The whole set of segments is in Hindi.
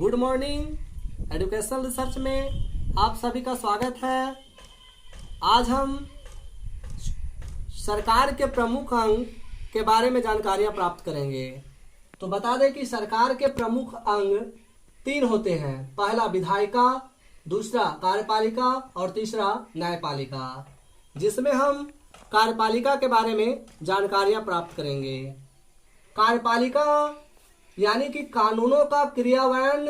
Good morning. एजुकेशनल रिसर्च में आप सभी का स्वागत है। आज हम सरकार के प्रमुख अंग के बारे में जानकारियां प्राप्त करेंगे। तो बता दें कि सरकार के प्रमुख अंग 3 होते हैं। पहला विधायिका, दूसरा कार्यपालिका और तीसरा न्यायपालिका, जिसमें हम कार्यपालिका के बारे में जानकारियां प्राप्त करेंगे। कार्यपालिका यानी कि कानूनों का क्रियान्वयन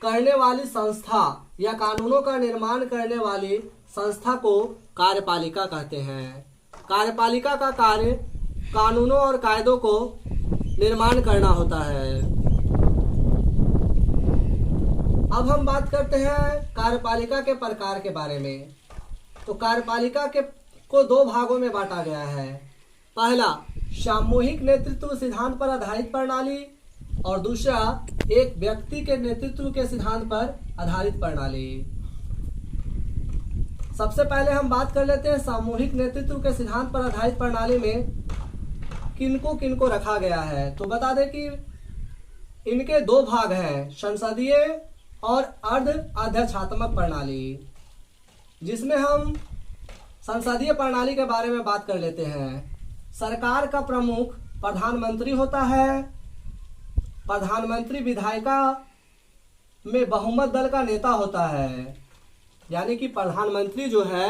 करने वाली संस्था या कानूनों का निर्माण करने वाली संस्था को कार्यपालिका कहते हैं। कार्यपालिका का कार्य कानूनों और कायदों को निर्माण करना होता है। अब हम बात करते हैं कार्यपालिका के प्रकार के बारे में। तो कार्यपालिका को 2 भागों में बांटा गया है। पहला सामूहिक नेतृत्व सिद्धांत पर आधारित प्रणाली और दूसरा एक व्यक्ति के नेतृत्व के सिद्धांत पर आधारित प्रणाली। सबसे पहले हम बात कर लेते हैं सामूहिक नेतृत्व के सिद्धांत पर आधारित प्रणाली में किनको रखा गया है। तो बता दें कि इनके 2 भाग हैं, संसदीय और अर्ध अध्यक्षात्मक प्रणाली, जिसमें हम संसदीय प्रणाली के बारे में बात कर लेते हैं। सरकार का प्रमुख प्रधानमंत्री होता है। प्रधानमंत्री विधायिका में बहुमत दल का नेता होता है, यानी कि प्रधानमंत्री जो है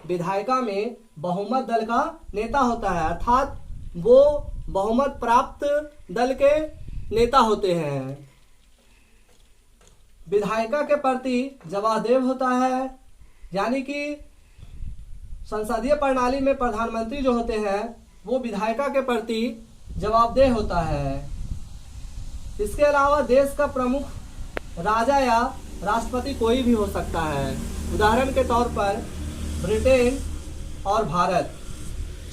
विधायिका में बहुमत दल का नेता होता है, अर्थात वो बहुमत प्राप्त दल के नेता होते हैं। विधायिका के प्रति जवाबदेह होता है, यानी कि संसदीय प्रणाली में प्रधानमंत्री जो होते हैं वो विधायिका के प्रति जवाबदेह होता है। इसके अलावा देश का प्रमुख राजा या राष्ट्रपति कोई भी हो सकता है। उदाहरण के तौर पर ब्रिटेन और भारत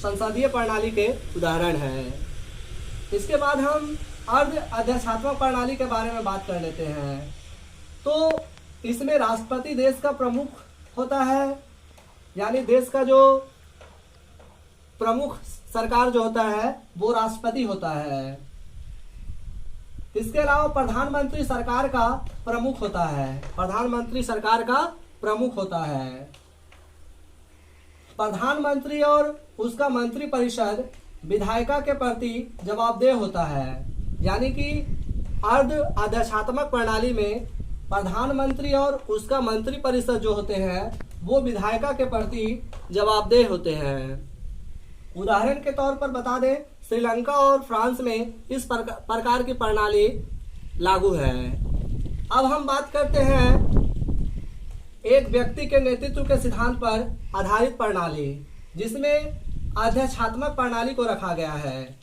संसदीय प्रणाली के उदाहरण हैं। इसके बाद हम अर्ध अध्यक्षात्मक प्रणाली के बारे में बात कर लेते हैं। तो इसमें राष्ट्रपति देश का प्रमुख होता है, यानी देश का जो प्रमुख सरकार जो होता है वो राष्ट्रपति होता है। इसके अलावा प्रधानमंत्री सरकार का प्रमुख होता है। प्रधानमंत्री सरकार का प्रमुख होता है। प्रधानमंत्री और उसका मंत्री परिषद विधायिका के प्रति जवाबदेह होता है, यानी कि अर्ध अध्यक्षात्मक प्रणाली में प्रधानमंत्री और उसका मंत्री परिषद जो होते हैं वो विधायिका के प्रति जवाबदेह होते हैं। उदाहरण के तौर पर बता दें, श्रीलंका और फ्रांस में इस प्रकार की प्रणाली लागू है। अब हम बात करते हैं एक व्यक्ति के नेतृत्व के सिद्धांत पर आधारित प्रणाली, जिसमें अध्यक्षात्मक प्रणाली को रखा गया है,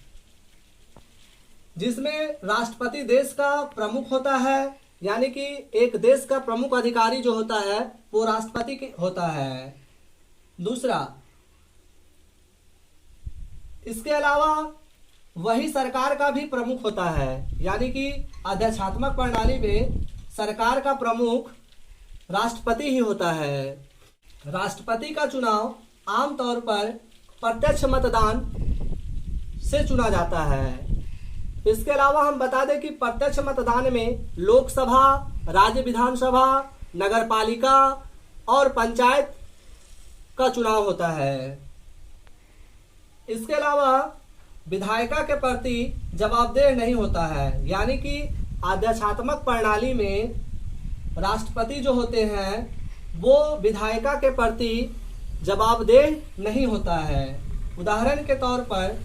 जिसमें राष्ट्रपति देश का प्रमुख होता है, यानी कि एक देश का प्रमुख अधिकारी जो होता है वो राष्ट्रपति होता है। दूसरा, इसके अलावा वही सरकार का भी प्रमुख होता है, यानी कि अध्यक्षात्मक प्रणाली में सरकार का प्रमुख राष्ट्रपति ही होता है। राष्ट्रपति का चुनाव आमतौर पर प्रत्यक्ष मतदान से चुना जाता है। इसके अलावा हम बता दें कि प्रत्यक्ष मतदान में लोकसभा, राज्य विधानसभा, नगरपालिका और पंचायत का चुनाव होता है। इसके अलावा विधायिका के प्रति जवाबदेह नहीं होता है, यानी कि अध्यक्षात्मक प्रणाली में राष्ट्रपति जो होते हैं वो विधायिका के प्रति जवाबदेह नहीं होता है। उदाहरण के तौर पर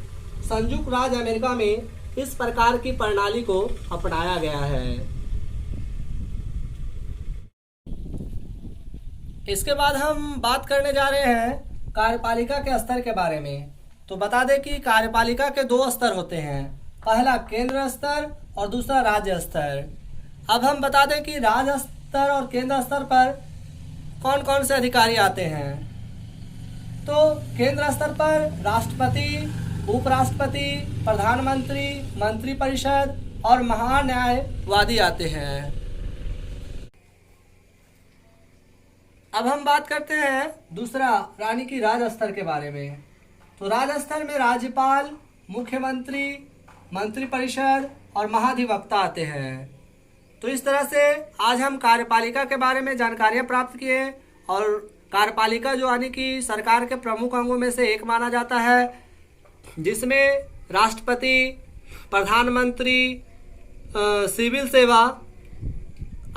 संयुक्त राज्य अमेरिका में इस प्रकार की प्रणाली को अपनाया गया है। इसके बाद हम बात करने जा रहे हैं कार्यपालिका के स्तर के बारे में। तो बता दें कि कार्यपालिका के 2 स्तर होते हैं, पहला केंद्र स्तर और दूसरा राज्य स्तर। अब हम बता दें कि राज्य स्तर और केंद्र स्तर पर कौन कौन से अधिकारी आते हैं। तो केंद्र स्तर पर राष्ट्रपति, उपराष्ट्रपति, प्रधानमंत्री, मंत्री परिषद और महान्यायवादी आते हैं। अब हम बात करते हैं दूसरा यानी कि राज्य स्तर के बारे में। तो राज्य स्तर में राज्यपाल, मुख्यमंत्री, मंत्रिपरिषद और महाधिवक्ता आते हैं। तो इस तरह से आज हम कार्यपालिका के बारे में जानकारियां प्राप्त किए और कार्यपालिका जो यानी कि सरकार के प्रमुख अंगों में से एक माना जाता है, जिसमें राष्ट्रपति, प्रधानमंत्री, सिविल सेवा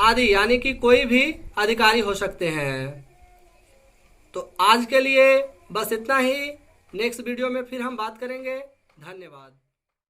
आदि यानी कि कोई भी अधिकारी हो सकते हैं। तो आज के लिए बस इतना ही। नेक्स्ट वीडियो में फिर हम बात करेंगे। धन्यवाद।